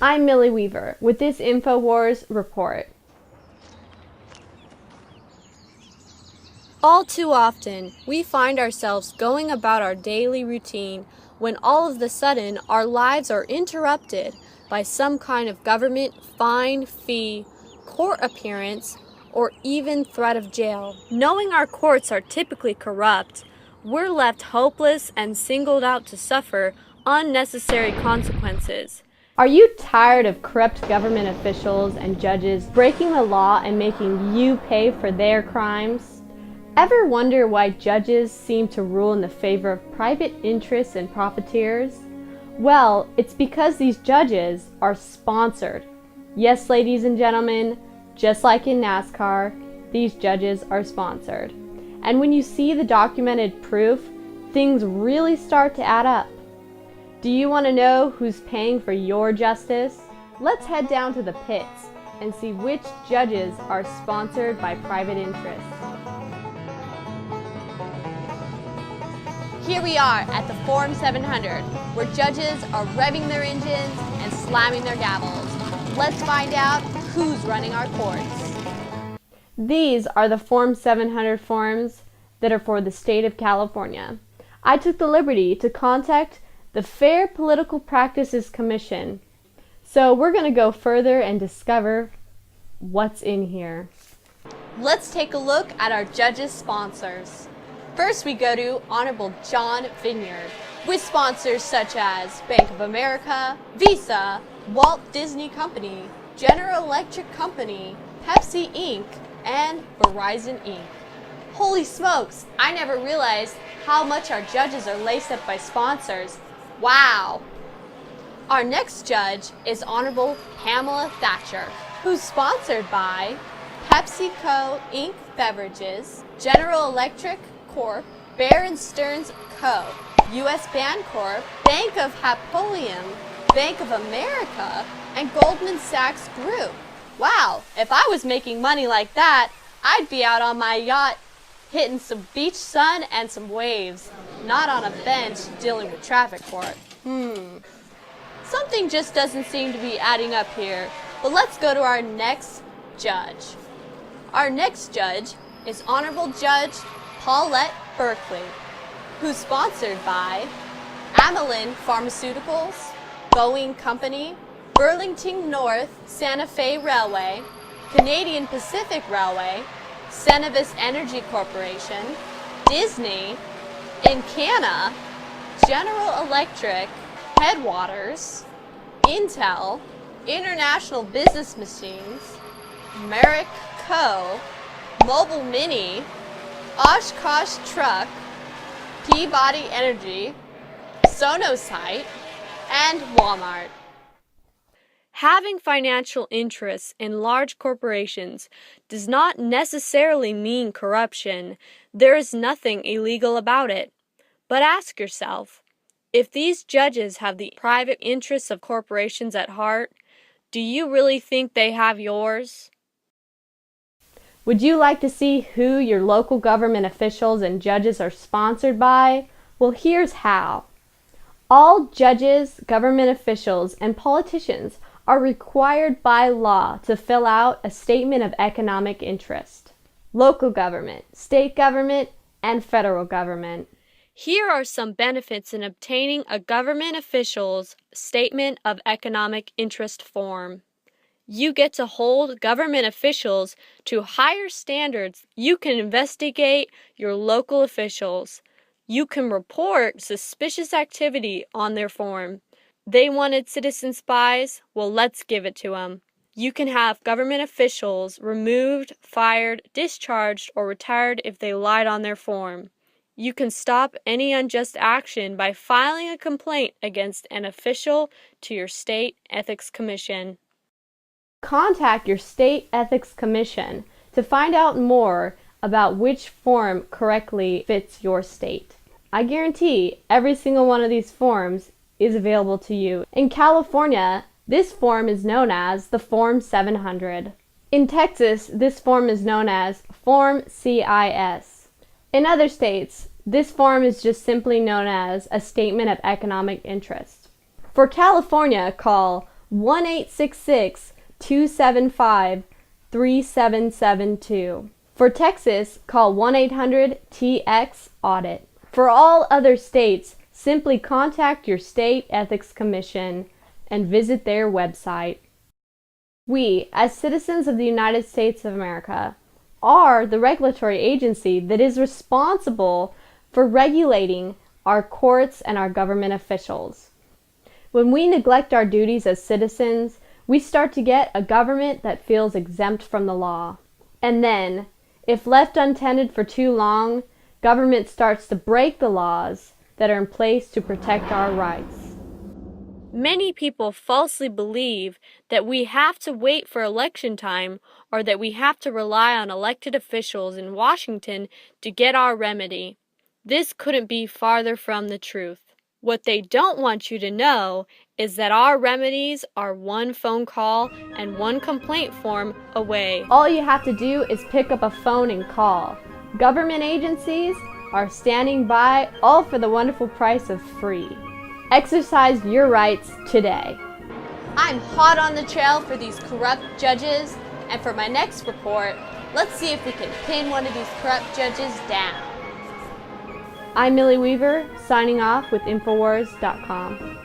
I'm Millie Weaver with this InfoWars report. All too often, we find ourselves going about our daily routine when all of a sudden our lives are interrupted by some kind of government fine, fee, court appearance, or even threat of jail. Knowing our courts are typically corrupt, we're left hopeless and singled out to suffer unnecessary consequences. Are you tired of corrupt government officials and judges breaking the law and making you pay for their crimes? Ever wonder why judges seem to rule in the favor of private interests and profiteers? Well, it's because these judges are sponsored. Yes, ladies and gentlemen, just like in NASCAR, these judges are sponsored. And when you see the documented proof, things really start to add up. Do you want to know who's paying for your justice? Let's head down to the pits and see which judges are sponsored by private interests. Here we are at the Forum 700, where judges are revving their engines and slamming their gavels. Let's find out who's running our courts. These are the Forum 700 forums that are for the state of California. I took the liberty to contact the Fair Political Practices Commission. So we're going to go further and discover what's in here. Let's take a look at our judges' sponsors. First we go to Honorable John Vineyard, with sponsors such as Bank of America, Visa, Walt Disney Company, General Electric Company, Pepsi Inc., and Verizon Inc. Holy smokes, I never realized how much our judges are laced up by sponsors. Wow! Our next judge is Honorable Pamela Thatcher, who's sponsored by PepsiCo Inc. Beverages, General Electric Corp., Bear & Stearns Co., U.S. Bancorp, Bank of Hapoleon, Bank of America, and Goldman Sachs Group. Wow, if I was making money like that, I'd be out on my yacht hitting some beach sun and some waves, not on a bench dealing with traffic court. Something just doesn't seem to be adding up here, but let's go to our next judge. Our next judge is Honorable Judge Paulette Berkeley, who's sponsored by Amelin Pharmaceuticals, Boeing Company, Burlington North Santa Fe Railway, Canadian Pacific Railway, Cenovus Energy Corporation, Disney, Encana, General Electric, Headwaters, Intel, International Business Machines, Merrick Co., Mobile Mini, Oshkosh Truck, Peabody Energy, Sonosite, and Walmart. Having financial interests in large corporations does not necessarily mean corruption. There is nothing illegal about it. But ask yourself, if these judges have the private interests of corporations at heart, do you really think they have yours? Would you like to see who your local government officials and judges are sponsored by? Well, here's how. All judges, government officials, and politicians are required by law to fill out a statement of economic interest. Local government, state government, and federal government. Here are some benefits in obtaining a government official's statement of economic interest form. You get to hold government officials to higher standards. You can investigate your local officials. You can report suspicious activity on their form. They wanted citizen spies? Well, let's give it to them. You can have government officials removed, fired, discharged, or retired if they lied on their form. You can stop any unjust action by filing a complaint against an official to your state ethics commission. Contact your state ethics commission to find out more about which form correctly fits your state. I guarantee every single one of these forms is available to you. In California, this form is known as the Form 700. In Texas, this form is known as Form CIS. In other states, this form is just simply known as a Statement of Economic Interest. For California, call 1-866-275-3772. For Texas, call 1-800-TX-AUDIT. For all other states, simply contact your state ethics commission and visit their website. We, as citizens of the United States of America, are the regulatory agency that is responsible for regulating our courts and our government officials. When we neglect our duties as citizens, we start to get a government that feels exempt from the law. And then, if left untended for too long, government starts to break the laws that are in place to protect our rights. Many people falsely believe that we have to wait for election time or that we have to rely on elected officials in Washington to get our remedy. This couldn't be farther from the truth. What they don't want you to know is that our remedies are one phone call and one complaint form away. All you have to do is pick up a phone and call. Government agencies are standing by, all for the wonderful price of free. Exercise your rights today. I'm hot on the trail for these corrupt judges, and for my next report, let's see if we can pin one of these corrupt judges down. I'm Millie Weaver, signing off with Infowars.com.